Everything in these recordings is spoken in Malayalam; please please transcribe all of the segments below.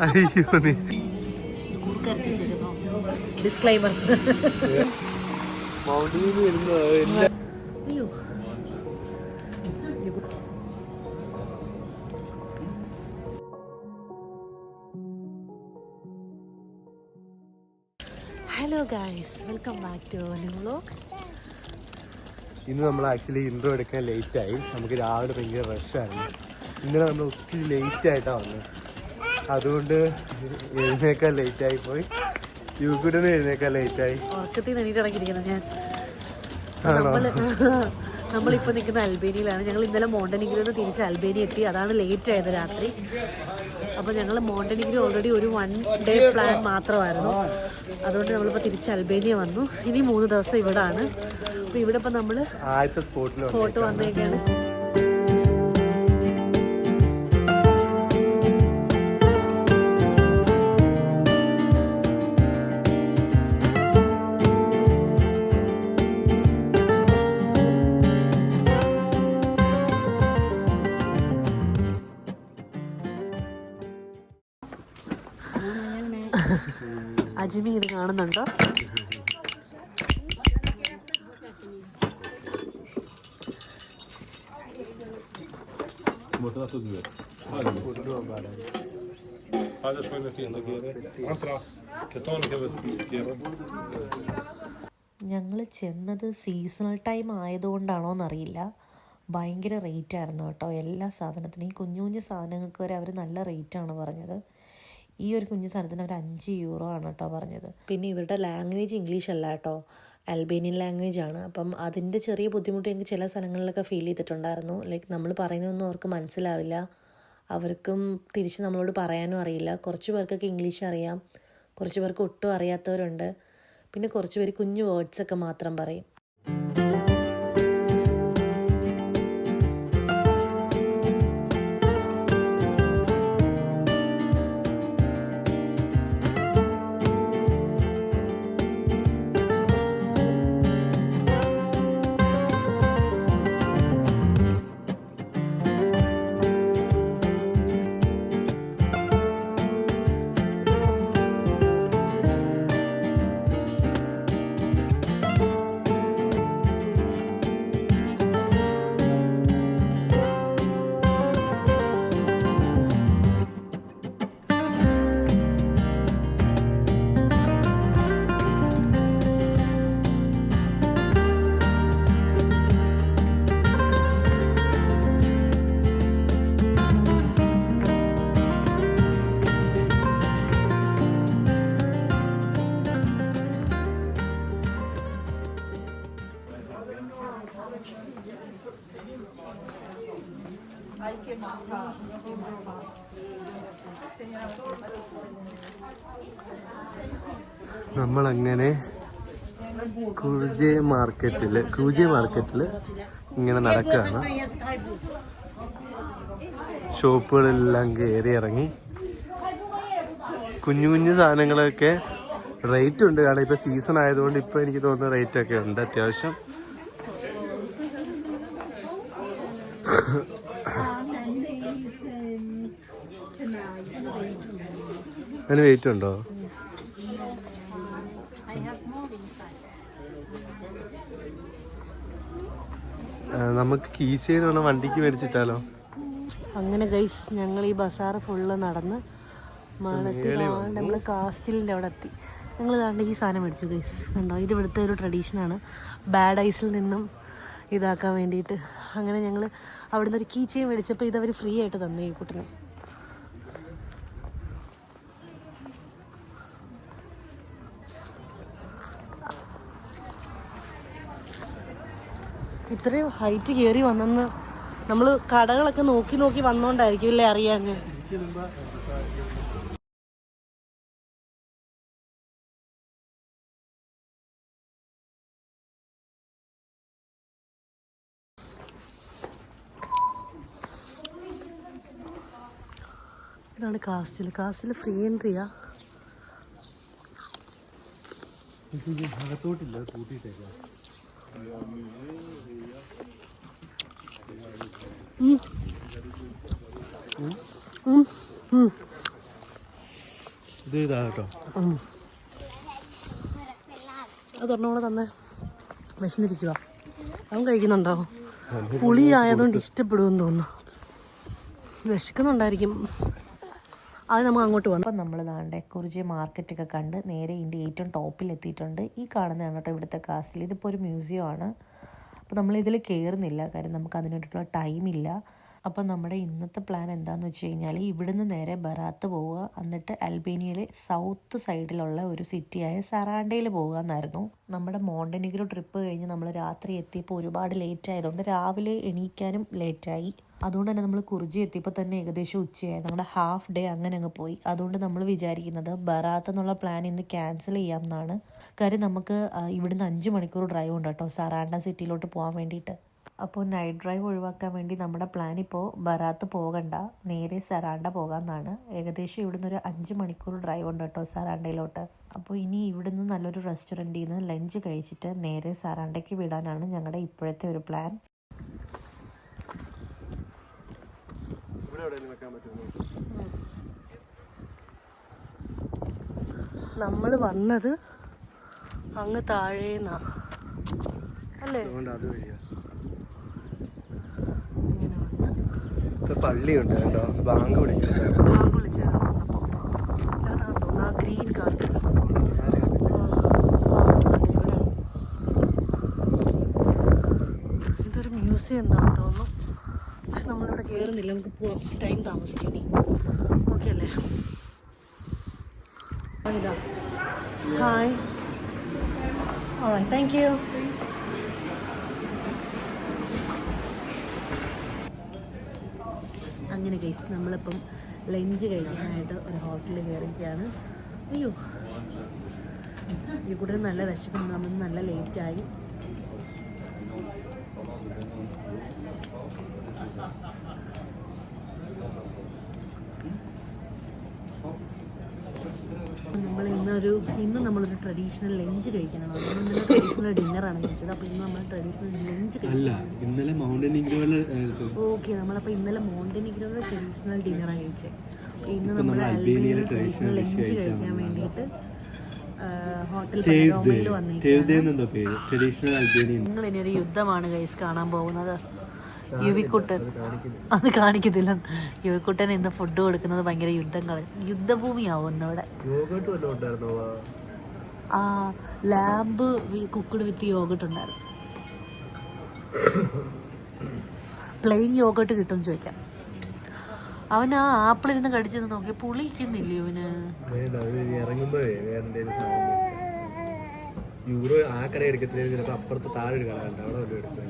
അയ്യോ നീ ഡിസ്ക്ലൈമർ. മൗണ്ടിൽ വരുന്നത് അയ്യോ hello guys, welcome back to new vlog. ഇന്ന് നമ്മൾ ആക്ച്വലി ഇൻട്രോ എടുക്കാൻ ലേറ്റായി. നമുക്ക് രാവിലെ ഭയങ്കര റഷായിരുന്നു. ഇന്നലെ നമ്മൾ ഒത്തിരി ലേറ്റായിട്ടാണ് വന്നത്. അതുകൊണ്ട് എഴുന്നേക്കാൻ ലേറ്റായി പോയി. യുവക്കൂടെ എഴുന്നേക്കാൻ ലേറ്റായി. ഉറക്കത്തിൽ നിന്ന് എണീറ്റിറങ്ങിയിരിക്കുന്നത് ഞാൻ. നമ്മളിപ്പോൾ നിൽക്കുന്ന അൽബേനിയയിലാണ്. ഞങ്ങൾ ഇന്നലെ മോണ്ടനിഗ്രോയിൽ നിന്ന് തിരിച്ച് അൽബേനിയ എത്തി. അതാണ് ലേറ്റ് ആയത് രാത്രി. അപ്പോൾ ഞങ്ങൾ മോണ്ടനിഗ്രോ ഓൾറെഡി ഒരു 1 ഡേ പ്ലാൻ മാത്രമായിരുന്നു. അതുകൊണ്ട് നമ്മളിപ്പോൾ തിരിച്ച് അൽബേനിയ വന്നു. ഇനി 3 ദിവസം ഇവിടെ ആണ്. അപ്പോൾ ഇവിടെ ഇപ്പം നമ്മൾ സ്പോട്ട് വന്നേക്കാണ്. അജ്മി ഇത് കാണുന്നുണ്ടോ? ഞങ്ങൾ ചെന്നത് സീസണൽ ടൈം ആയതുകൊണ്ടാണോന്നറിയില്ല, ഭയങ്കര റേറ്റ് ആയിരുന്നു കേട്ടോ എല്ലാ സാധനത്തിനും. ഈ കുഞ്ഞു കുഞ്ഞു സാധനങ്ങൾക്ക് വരെ അവർ നല്ല റേറ്റാണ് പറഞ്ഞത്. ഈ ഒരു കുഞ്ഞു സാധനത്തിന് അവർ 5 യൂറോ ആണ് കേട്ടോ പറഞ്ഞത്. പിന്നെ ഇവരുടെ ലാംഗ്വേജ് ഇംഗ്ലീഷ് അല്ല കേട്ടോ, അൽബേനിയൻ ലാംഗ്വേജ് ആണ്. അപ്പം അതിൻ്റെ ചെറിയ ബുദ്ധിമുട്ട് എനിക്ക് ചില സ്ഥലങ്ങളിലൊക്കെ ഫീൽ ചെയ്തിട്ടുണ്ടായിരുന്നു. ലൈക്ക് നമ്മൾ പറയുന്നതൊന്നും അവർക്ക് മനസ്സിലാവില്ല, അവർക്കും തിരിച്ച് നമ്മളോട് പറയാനും അറിയില്ല. കുറച്ച് പേർക്കൊക്കെ ഇംഗ്ലീഷ് അറിയാം, കുറച്ച് പേർക്ക് ഒട്ടും അറിയാത്തവരുണ്ട്. പിന്നെ കുറച്ച് പേര് കുഞ്ഞു വേർഡ്സൊക്കെ മാത്രം പറയും. നമ്മളങ്ങനെ ക്രൂജെ മാർക്കറ്റിൽ ഇങ്ങനെ നടക്കുകയാണ്. ഷോപ്പുകളെല്ലാം കയറി ഇറങ്ങി. കുഞ്ഞു കുഞ്ഞു സാധനങ്ങളൊക്കെ റേറ്റ് ഉണ്ട്, കാരണം ഇപ്പോൾ സീസൺ ആയതുകൊണ്ട് ഇപ്പോൾ എനിക്ക് തോന്നുന്ന റേറ്റൊക്കെ ഉണ്ട് അത്യാവശ്യം. അതിന് വെയിറ്റ് ഉണ്ടോ? നമുക്ക് കീ ചെയിൻ വേണം വണ്ടിക്ക് മേടിച്ചിട്ടാലോ. അങ്ങനെ ഗൈസ് ഞങ്ങൾ ഈ ബസാറ് ഫുള്ള് നടന്ന് നമ്മൾ കാസ്റ്റിലിൻ്റെ അവിടെ എത്തി. ഞങ്ങൾ ഇതാണ്ട് ഈ സാധനം മേടിച്ചു ഗൈസ്. കണ്ടോ, ഇത് ഇവിടുത്തെ ഒരു ട്രഡീഷനാണ്, ബാഡ് ഐസിൽ നിന്നും ഇതാക്കാൻ വേണ്ടിയിട്ട്. അങ്ങനെ ഞങ്ങൾ അവിടുന്ന് ഒരു കീ ചെയിൻ മേടിച്ചപ്പോൾ ഇതവർ ഫ്രീ ആയിട്ട് തന്നു ഈ കുട്ടിനെ. ഇത്രയും ഹൈറ്റ് കയറി വന്നെന്ന് നമ്മൾ കടകളൊക്കെ നോക്കി നോക്കി വന്നോണ്ടായിരിക്കും ഇല്ലേ അറിയാൻ. ഇതാണ് കാസ്റ്റിൽ ഫ്രീ എൻട്രിയാ. അകത്തോട്ടില്ല, കൂട്ടിയിട്ടേക്കാം. ഇത് ഇതാ കേട്ടോ. അത് തുറന്നോളെ തന്നെ വിശന്നിരിക്കുക. അവൻ കഴിക്കുന്നുണ്ടോ? പുളി ആയതുകൊണ്ട് ഇഷ്ടപ്പെടുമെന്ന് തോന്നുന്നു. വിശക്കുന്നുണ്ടായിരിക്കും. അത് നമുക്ക് അങ്ങോട്ട് പോകണം. അപ്പം നമ്മൾ ദാണ്ടെ കുറിച്ച് മാർക്കറ്റൊക്കെ കണ്ട് നേരെ ഇതിൻ്റെ ഏറ്റവും ടോപ്പിൽ എത്തിയിട്ടുണ്ട്. ഈ കാണുന്നതാണ് കേട്ടോ ഇവിടുത്തെ കാസ്റ്റിൽ. ഇതിപ്പോൾ ഒരു മ്യൂസിയം ആണ്. അപ്പോൾ നമ്മളിതിൽ കയറുന്നില്ല, കാര്യം നമുക്ക് അതിനായിട്ടുള്ള ടൈമില്ല. അപ്പം നമ്മുടെ ഇന്നത്തെ പ്ലാൻ എന്താണെന്ന് വെച്ച് കഴിഞ്ഞാൽ ഇവിടുന്ന് നേരെ ബറാത്ത് പോവുക, എന്നിട്ട് അൽബേനിയയിലെ സൗത്ത് സൈഡിലുള്ള ഒരു സിറ്റിയായ സറാണ്ടയിൽ പോകുക എന്നായിരുന്നു. നമ്മുടെ മോണ്ടനിഗ്രോ ട്രിപ്പ് കഴിഞ്ഞ് നമ്മൾ രാത്രി എത്തിയപ്പോൾ ഒരുപാട് ലേറ്റ് ആയതുകൊണ്ട് രാവിലെ എണീക്കാനും ലേറ്റായി. അതുകൊണ്ട് തന്നെ നമ്മൾ കുറിജി എത്തിയപ്പോൾ തന്നെ ഏകദേശം ഉച്ചയായി. നമ്മുടെ ഹാഫ് ഡേ അങ്ങനെ അങ്ങ് പോയി. അതുകൊണ്ട് നമ്മൾ വിചാരിക്കുന്നത് ബറാത്ത് എന്നുള്ള പ്ലാൻ ഇന്ന് ക്യാൻസൽ ചെയ്യാം എന്നാണ്. കാര്യം നമുക്ക് ഇവിടുന്ന് 5 മണിക്കൂർ ഡ്രൈവ് ഉണ്ട് കേട്ടോ സറാണ്ട സിറ്റിയിലോട്ട് പോകാൻ വേണ്ടിയിട്ട്. അപ്പോൾ നൈറ്റ് ഡ്രൈവ് ഒഴിവാക്കാൻ വേണ്ടി നമ്മുടെ പ്ലാൻ ഇപ്പോൾ ബറാത്ത് പോകണ്ട, നേരെ സറാണ്ട പോകാമെന്നാണ്. ഏകദേശം ഇവിടുന്ന് ഒരു 5 മണിക്കൂർ ഡ്രൈവ് ഉണ്ട് കേട്ടോ സറാണ്ടയിലോട്ട്. അപ്പോൾ ഇനി ഇവിടുന്ന് നല്ലൊരു റെസ്റ്റോറൻറ്റിൽ നിന്ന് ലഞ്ച് കഴിച്ചിട്ട് നേരെ സറാണ്ടയ്ക്ക് വിടാനാണ് ഞങ്ങളുടെ ഇപ്പോഴത്തെ ഒരു പ്ലാൻ. നമ്മൾ വന്നത് അങ്ങ് താഴേന്നാ അല്ലേ? പള്ളിയുണ്ട് കേട്ടോ, ബാങ്ക് വിളിക്കുന്നത്. ബാങ്ക് വിളിച്ചായിരുന്നു വന്നപ്പോൾ. അതാണെന്ന് തോന്നുന്നു ആ ഗ്രീൻ കാർഡ്. ഇതൊരു മ്യൂസിയം എന്താണെന്ന് തോന്നുന്നു. പക്ഷെ നമ്മളിവിടെ കയറുന്നില്ല, നമുക്ക് പോവാം, ടൈം താമസിക്കണേ. ഓക്കെ അല്ലേ? ഇതാ ഹായ്. Alright, thank you. അങ്ങനെ ഗൈസ് നമ്മളിപ്പം ലഞ്ച് കഴിക്കാനായിട്ട് ഒരു ഹോട്ടലിൽ കയറിയിരിക്കുകയാണ്. അയ്യോ, ഈ കൂടെ നല്ല വിശക്കുന്നു, നമ്മൾ നല്ല ലേറ്റായി. ഇന്ന് നമ്മളൊരു ട്രഡീഷണൽ ലഞ്ച് കഴിക്കാനാണ്. ഇന്നലെ ട്രഡീഷണൽ ഡിന്നറാണ് കഴിച്ചത്. അപ്പോൾ ഇന്ന് നമ്മൾ ട്രഡീഷണൽ ലഞ്ച് കഴിക്കാം. ഓക്കെ, നമ്മളപ്പോൾ ഇന്നലെ മോണ്ടനിഗ്രോയിലെ ട്രഡീഷണൽ ഡിന്നറാണ് കഴിച്ചത്. ഇന്ന് നമ്മൾ അൽബേനിയയിലെ ട്രഡീഷണൽ ലഞ്ച് കഴിക്കാൻ വേണ്ടിയിട്ട് ഹോട്ടൽ പനോരമയിൽ വന്നിരിക്കുകയാണ്. നിങ്ങൾ ഇനി ഒരു യുദ്ധമാണ് ഗൈസ് കാണാൻ പോകുന്നത്. യുവിക്കുട്ടൻ അത് കാണിക്കത്തില്ല. യുവിക്കുട്ടൻ ഇന്ന് ഫുഡ് കൊടുക്കുന്നത് ഭയങ്കര യുദ്ധഭൂമിയാവും ഇന്നിവിടെ. ആ ലാമ്പ് കുക്ക്ഡ് വിത്ത് യോഗട്ട് ഉണ്ടായിരുന്നു. പ്ലെയിൻ യോഗട്ട് കിട്ടുമെന്ന് ചോദിക്കാം. അവൻ ആ ആപ്പിളിരുന്ന് കടിച്ചെന്ന് നോക്കി പുളിക്കുന്നില്ലേ അവന്? യൂറോ ആ കട എടുക്കത്തില്ല, ചിലപ്പോൾ അപ്പുറത്ത് താഴെ ഒരു കട ഉണ്ട്, അവിടെ ബ്രെഡും ഉണ്ട്.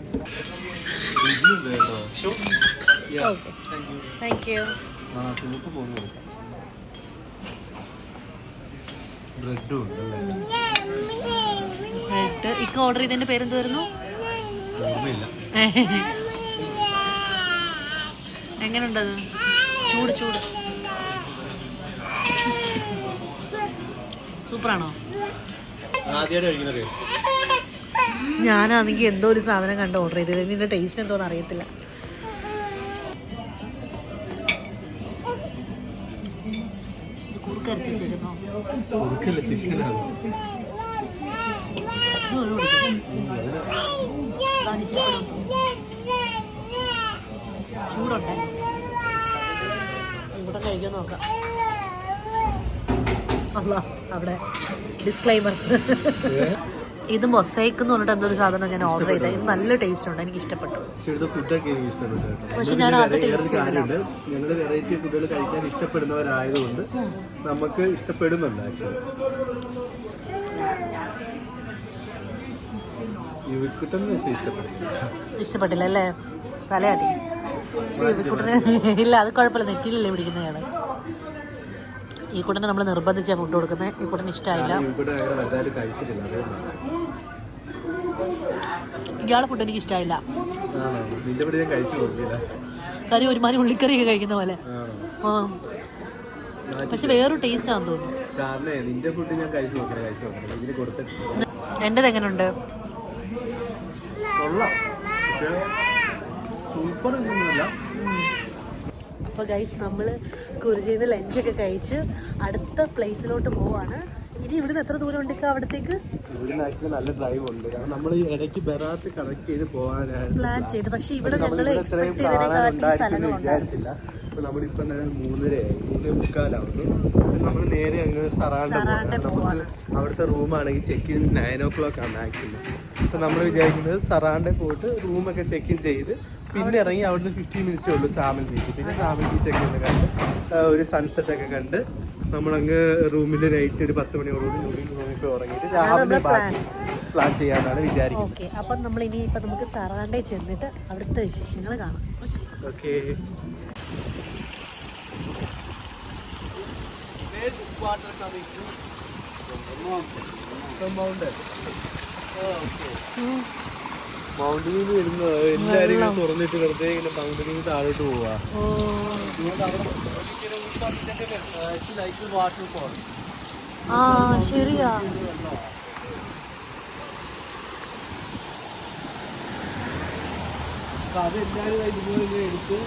ഇക്ക ഓർഡർ ചെയ്തതിന്റെ പേരെന്തുവായിരുന്നു? എങ്ങനെയുണ്ടത്? ചൂട് ചൂട് സൂപ്പറാണോ? ഞാനാണെങ്കിൽ എന്തോ ഒരു സാധനം കണ്ട് ഓർഡർ ചെയ്തത്. ഇതിന്റെ ടേസ്റ്റ് എന്തോന്ന് അറിയത്തില്ല. കുറുക്കരച്ച് വെച്ചേക്കുന്നോ? ചൂടുണ്ട്, ഇവിടെ കഴിക്കാൻ നോക്കാം. അല്ല അവിടെ ഡിസ്ക്ലൈമർ. ഇത് മൊസൈക്ക് എന്ന് പറഞ്ഞിട്ട് എന്തൊരു സാധനം ഞാൻ ഓർഡർ ചെയ്തത്. ഇത് നല്ല ടേസ്റ്റ് ഉണ്ട്, എനിക്ക് ഇഷ്ടപ്പെട്ടു. പക്ഷെ ഞാൻ അത് ടേസ്റ്റ് ഞങ്ങളുടെ വെറൈറ്റി ഫുഡുകൾ കഴിക്കാൻ ഇഷ്ടപ്പെടുന്നവരായതുകൊണ്ട് നമുക്ക് ഇഷ്ടപ്പെടുന്നുണ്ട്. ഇഷ്ടപ്പെട്ടില്ല അല്ലേ? തലയാട്ടി. പക്ഷേ യുവിക്കുട്ടന് ഇല്ല, അത് കുഴപ്പമില്ല, നെറ്റിയിലല്ലേ പിടിക്കുന്നതാണ്. ഈ കൂട്ടനെ നമ്മൾ നിർബന്ധിച്ചാണ് ഫുഡ് കൊടുക്കുന്നത്. ഈ കൂട്ടന് ഇഷ്ടമായില്ല. ഇയാളെ ഫുഡ് എനിക്ക് ഇഷ്ടമായില്ല. കാര്യം ഒരുമാതിരി ഉള്ളിക്കറിയൊക്കെ കഴിക്കുന്ന പോലെ. പക്ഷെ വേറൊരു ടേസ്റ്റ് ആണെന്ന് തോന്നുന്നു. എൻ്റെത് എങ്ങനെയുണ്ട്? സൂപ്പർ ഒന്നുമില്ല. അപ്പോൾ ഗൈസ് നമ്മൾ കുറിച്ചിന്ന് ലഞ്ചൊക്കെ കഴിച്ച് അടുത്ത പ്ലേസിലോട്ട് പോവാണ്. ഇനി ഇവിടുന്ന് എത്ര ദൂരം ഉണ്ട് അവിടത്തേക്ക്? ഇവിടുന്ന് ആക്ച്വലി നല്ല ഡ്രൈവ് ഉണ്ട്. നമ്മൾ ഈ ഇടയ്ക്ക് ബെറാത്ത് കണക്ട് ചെയ്ത് പോകാനായിരുന്നു പ്ലാൻ ചെയ്ത്. പക്ഷേ ഇവിടെ ഞങ്ങൾ എക്സ്പെക്ട് ചെയ്തതിനെക്കാട്ടി സ്ഥലങ്ങളുണ്ടായിരുന്നില്ല. അപ്പോൾ നമ്മളിപ്പം തന്നെ 3:45 നമ്മൾ നേരെ അങ്ങ് സറാണ്ട നമുക്ക് അവിടുത്തെ റൂമാണെങ്കിൽ ചെക്ക് ഇൻ 9 o'clock ആണ് ആക്ച്വലി. അപ്പോൾ നമ്മൾ വിചാരിക്കുന്നത് സറാണ്ടയിൽ പോയിട്ട് റൂമൊക്കെ ചെക്ക് ഇൻ ചെയ്ത് പിന്നെ ഇറങ്ങി അവിടുന്ന് 15 മിനിറ്റ്സേ ഉള്ളൂ സാമൽ ബീച്ച്. പിന്നെ സാമൽ ബീച്ചൊക്കെ ഒന്ന് കണ്ട് ഒരു സൺസെറ്റൊക്കെ കണ്ട് നമ്മളങ്ങ് റൂമിൽ നൈറ്റ് ഒരു 10 മണിയോടുകൂടി റൂമിൽ ഉറങ്ങിയിട്ട് രാവിലെ പ്ലാൻ ചെയ്യാനാണ് വിചാരിക്കുന്നത്. ഓക്കെ, അപ്പം നമ്മൾ ഇനി ഇപ്പം നമുക്ക് സറാണ്ടയിൽ ചെന്നിട്ട് അവിടുത്തെ വിശേഷങ്ങൾ കാണാം. ഓക്കെ. മൗണ്ടനിൽ നിന്ന് വരുന്ന എല്ലാവരും ഇങ്ങനെ തുറന്നിട്ട് വെറുതെ ഇങ്ങനെ മൗണ്ടനിൽ നിന്ന് താഴോട്ട് പോവാ. ആ ശരിയാ. അതെല്ലാവരും ഇതുപോലെ എടുത്ത്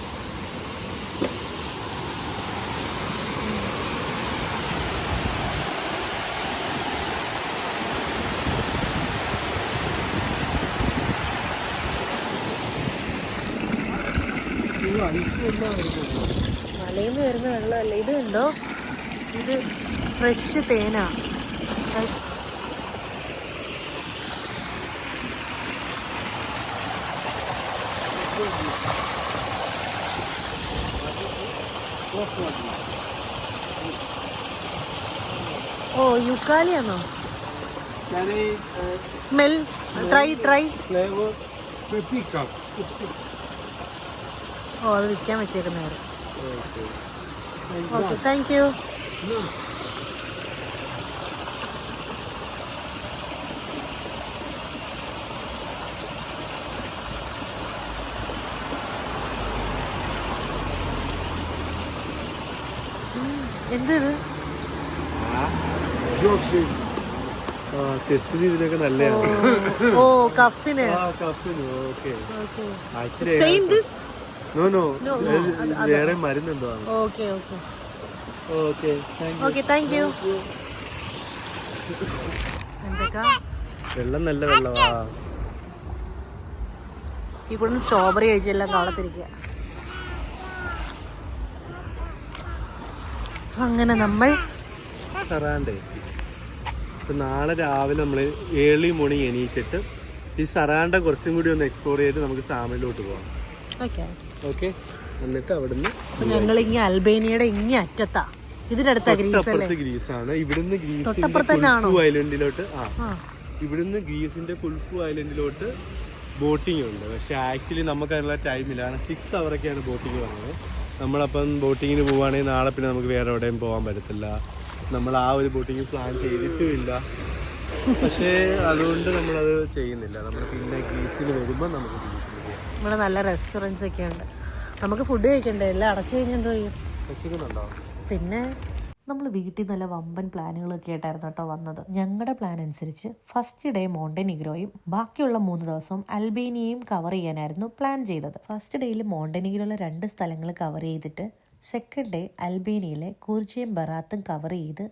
മലയിൽ നിന്ന് വരുന്ന വെള്ളമല്ല ഇത്. ഉണ്ടോ, ഇത് ഫ്രഷ് തേനാ. ഓ യുക്കാലിയാണോ? Smell try. ഓ അത് വിൽക്കാൻ വെച്ചേക്കുന്നവര്. Okay, thank you. എന്തത്? ചെസ്സിന് ഇതിനൊക്കെ നല്ലതാണ്. ഓ കഫിന്. Same this? നോ വേറെ മരുന്നെന്തോ. ഓക്കെ. Thank you. എന്തൊക്കെ വെള്ളം നല്ല വെള്ളമാ. ഇവിടെ സ്ട്രോബെറി കഴിച്ചെല്ലാം കാളത്തിരിക്കുക. അങ്ങനെ നമ്മൾ സറാണ്ട എത്തി. ഇപ്പം നാളെ രാവിലെ നമ്മൾ ഏർലി മോർണിംഗ് എണീറ്റിട്ട് ഈ സറാണ്ട കുറച്ചും കൂടി ഒന്ന് എക്സ്പ്ലോർ ചെയ്തിട്ട് നമുക്ക് സാമലിലോട്ട് പോകാം. ഓക്കെ. എന്നിട്ട് അവിടുന്ന് ഞങ്ങൾ ഇങ്ങനെ അൽബേനിയയുടെ ഇങ്ങനെ അറ്റത്താ. ഇതിനടുത്ത ഗ്രീസാണ്. ഇവിടുന്ന് ഐലൻഡിലോട്ട് ഇവിടുന്ന് ഗ്രീസിന്റെ കുൽഫു ഐലൻഡിലോട്ട് ബോട്ടിംഗ് ഉണ്ട്. പക്ഷെ ആക്ച്വലി നമുക്ക് അതിനുള്ള ടൈമില്ല. 6 hourൊക്കെയാണ് ബോട്ടിങ് പറഞ്ഞത്. നമ്മളപ്പം ബോട്ടിങ്ങിന് പോവുകയാണെങ്കിൽ നാളെ പിന്നെ നമുക്ക് വേറെ എവിടെയും പോകാൻ പറ്റത്തില്ല. നമ്മൾ ആ ഒരു ബോട്ടിങ് പ്ലാൻ ചെയ്തിട്ടുമില്ല. പക്ഷേ അതുകൊണ്ട് നമ്മളത് ചെയ്യുന്നില്ല. നമ്മൾ പിന്നെ ഗ്രീസിൽ വരുമ്പോൾ നമുക്ക് ഗ്രീസിൽ പോകാം. ഇവിടെ നല്ല റെസ്റ്റോറൻറ്റ്സ് ഒക്കെ ഉണ്ട്. നമുക്ക് ഫുഡ് കഴിക്കണ്ടേ? എല്ലാം അടച്ചു കഴിഞ്ഞാൽ എന്തോ ചെയ്യും? വിശക്കുന്നുണ്ടോ? പിന്നെ നമ്മൾ വീട്ടിൽ നല്ല വമ്പൻ പ്ലാനുകളൊക്കെ ആയിട്ടായിരുന്നു കേട്ടോ വന്നത്. ഞങ്ങളുടെ പ്ലാൻ അനുസരിച്ച് ഫസ്റ്റ് ഡേ മോണ്ടെനിഗ്രോയും ബാക്കിയുള്ള 3 ദിവസവും അൽബേനിയയും കവർ ചെയ്യാനായിരുന്നു പ്ലാൻ ചെയ്തത്. ഫസ്റ്റ് ഡേയിൽ മോണ്ടെനിഗ്രോയിലെ 2 സ്ഥലങ്ങൾ കവർ ചെയ്തിട്ട് സെക്കൻഡ് ഡേ അൽബേനിയയിലെ കൂർച്ചയും ബറാത്തും കവർ ചെയ്ത്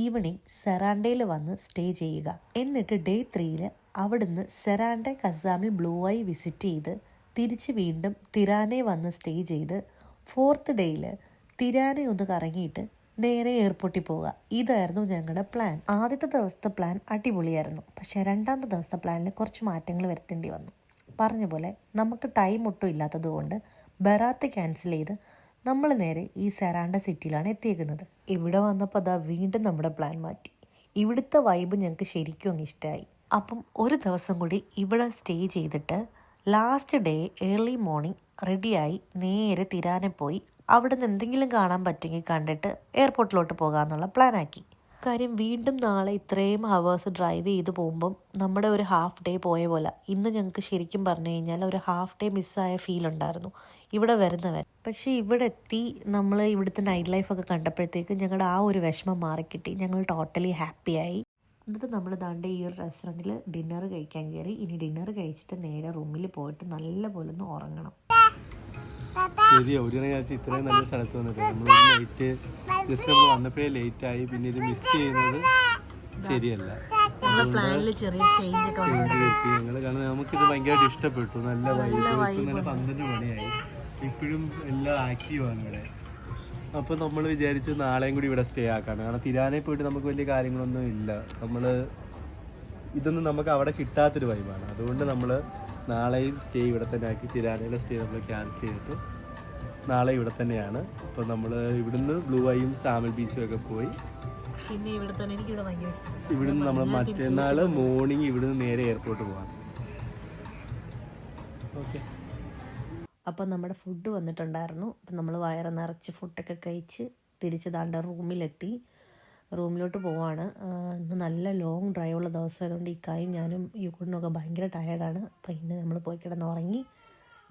ഈവനിങ് സെറാണ്ടയിൽ വന്ന് സ്റ്റേ ചെയ്യുക. എന്നിട്ട് ഡേ 3 അവിടുന്ന് സെറാണ്ട കസാമിൽ ബ്ലൂ ഐ വിസിറ്റ് ചെയ്ത് തിരിച്ച് വീണ്ടും തിരാനെ വന്ന് സ്റ്റേ ചെയ്ത് 4th ഡേയിൽ തിരാനെ ഒന്ന് കറങ്ങിയിട്ട് നേരെ എയർപോർട്ടിൽ പോവുക. ഇതായിരുന്നു ഞങ്ങളുടെ പ്ലാൻ. ആദ്യത്തെ ദിവസത്തെ പ്ലാൻ അടിപൊളിയായിരുന്നു. പക്ഷേ 2ാമത്തെ ദിവസത്തെ പ്ലാനിൽ കുറച്ച് മാറ്റങ്ങൾ വരുത്തേണ്ടി വന്നു. പറഞ്ഞ പോലെ നമുക്ക് ടൈം ഒട്ടും ഇല്ലാത്തത് കൊണ്ട് ബറാത്ത് ക്യാൻസൽ ചെയ്ത് നമ്മൾ നേരെ ഈ സെറാണ്ട സിറ്റിയിലാണ് എത്തിയേക്കുന്നത്. ഇവിടെ വന്നപ്പോൾ അതാ വീണ്ടും നമ്മുടെ പ്ലാൻ മാറ്റി. ഇവിടുത്തെ വൈബ് ഞങ്ങൾക്ക് ശരിക്കും അങ്ങ് ഇഷ്ടമായി. അപ്പം ഒരു ദിവസം കൂടി ഇവിടെ സ്റ്റേ ചെയ്തിട്ട് ലാസ്റ്റ് ഡേ ഏർലി മോർണിംഗ് റെഡിയായി നേരെ തിരാനെ പോയി അവിടെ നിന്ന് എന്തെങ്കിലും കാണാൻ പറ്റുമെങ്കിൽ കണ്ടിട്ട് എയർപോർട്ടിലോട്ട് പോകാമെന്നുള്ള പ്ലാനാക്കി. കാര്യം വീണ്ടും നാളെ ഇത്രയും ഹവേഴ്സ് ഡ്രൈവ് ചെയ്ത് പോകുമ്പം നമ്മുടെ ഒരു ഹാഫ് ഡേ പോയ പോലെ ഇന്ന് ഞങ്ങൾക്ക് ശരിക്കും പറഞ്ഞു കഴിഞ്ഞാൽ ഒരു ഹാഫ് ഡേ മിസ്സായ ഫീൽ ഉണ്ടായിരുന്നു ഇവിടെ വരുന്നവർ. പക്ഷേ ഇവിടെ എത്തി നമ്മൾ ഇവിടുത്തെ നൈറ്റ് ലൈഫൊക്കെ കണ്ടപ്പോഴത്തേക്ക് ഞങ്ങളുടെ ആ ഒരു വിഷമം മാറിക്കിട്ടി. ഞങ്ങൾ ടോട്ടലി ഹാപ്പിയായി. എന്നിട്ട് നമ്മൾ ദാണ്ട് ഈ ഒരു റെസ്റ്റോറൻറ്റിൽ ഡിന്നർ കഴിക്കാൻ കയറി. ഇനി ഡിന്നർ കഴിച്ചിട്ട് നേരെ റൂമിൽ പോയിട്ട് നല്ല പോലെ ഒന്ന് ഉറങ്ങണം. ശരിയാ, ഒരു കാഴ്ച ഇത്രയും നല്ല സ്ഥലത്ത് വന്നിട്ട് നമ്മൾ നൈറ്റ് ജസ്റ്റ് നമ്മൾ വന്നപ്പോഴേ ലേറ്റ് ആയി, പിന്നെ ഇത് മിസ് ചെയ്യുന്നത് ശരിയല്ല. പ്ലാനിൽ ചെറിയ ചേഞ്ച് ഒക്കെ ഞങ്ങൾ കാരണം നമുക്കിത് ഭയങ്കരമായിട്ട് ഇഷ്ടപ്പെട്ടു. നല്ല വൈബ്. ഇന്നലെ 12 മണിയായി, ഇപ്പോഴും എല്ലാം ആക്റ്റീവാണ് ഇവിടെ. അപ്പോൾ നമ്മൾ വിചാരിച്ചു നാളെയും കൂടി ഇവിടെ സ്റ്റേ ആക്കാണ്. കാരണം തിരാനെ പോയിട്ട് നമുക്ക് വലിയ കാര്യങ്ങളൊന്നും ഇല്ല. ഇതൊന്നും നമുക്ക് അവിടെ കിട്ടാത്തൊരു വൈബാണ്. അതുകൊണ്ട് നമ്മൾ നാളെയും സ്റ്റേ ഇവിടെ തന്നെ ആക്കി. തിരാനയിലെ സ്റ്റേ നമ്മൾ ക്യാൻസൽ ചെയ്തിട്ട് നാളെ ഇവിടെ തന്നെയാണ്. അപ്പോൾ നമ്മൾ ഇവിടുന്ന് ബ്ലൂ ഐയും സാമൽ ബീച്ചും ഒക്കെ പോയി പിന്നെ ഇവിടെ തന്നെ എനിക്കിവിടെ ഭയങ്കര ഇഷ്ടം. ഇവിടുന്ന് നമ്മൾ മറ്റന്നാൾ മോർണിംഗ് ഇവിടുന്ന് നേരെ എയർപോർട്ട് പോകാം. ഓക്കെ. അപ്പം നമ്മുടെ ഫുഡ് വന്നിട്ടുണ്ടായിരുന്നു. അപ്പം നമ്മൾ വയറ് നിറച്ച് ഫുഡൊക്കെ കഴിച്ച് തിരിച്ച് ദാണ്ട റൂമിലെത്തി. റൂമിലോട്ട് പോവാണ്. ഇന്ന് നല്ല ലോങ് ഡ്രൈവുള്ള ദിവസമായതുകൊണ്ട് ഈ കായും ഞാനും ഈ കൂടിനൊക്കെ ഭയങ്കര ടയേർഡാണ്. അപ്പം ഇന്ന് നമ്മൾ പോയി കിടന്ന് ഉറങ്ങി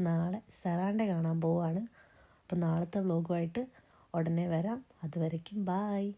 നാളെ സെറാൻഡെ കാണാൻ പോവാണ്. അപ്പം നാളത്തെ വ്ലോഗുമായിട്ട് ഉടനെ വരാം. അതുവരയ്ക്കും ബായ്.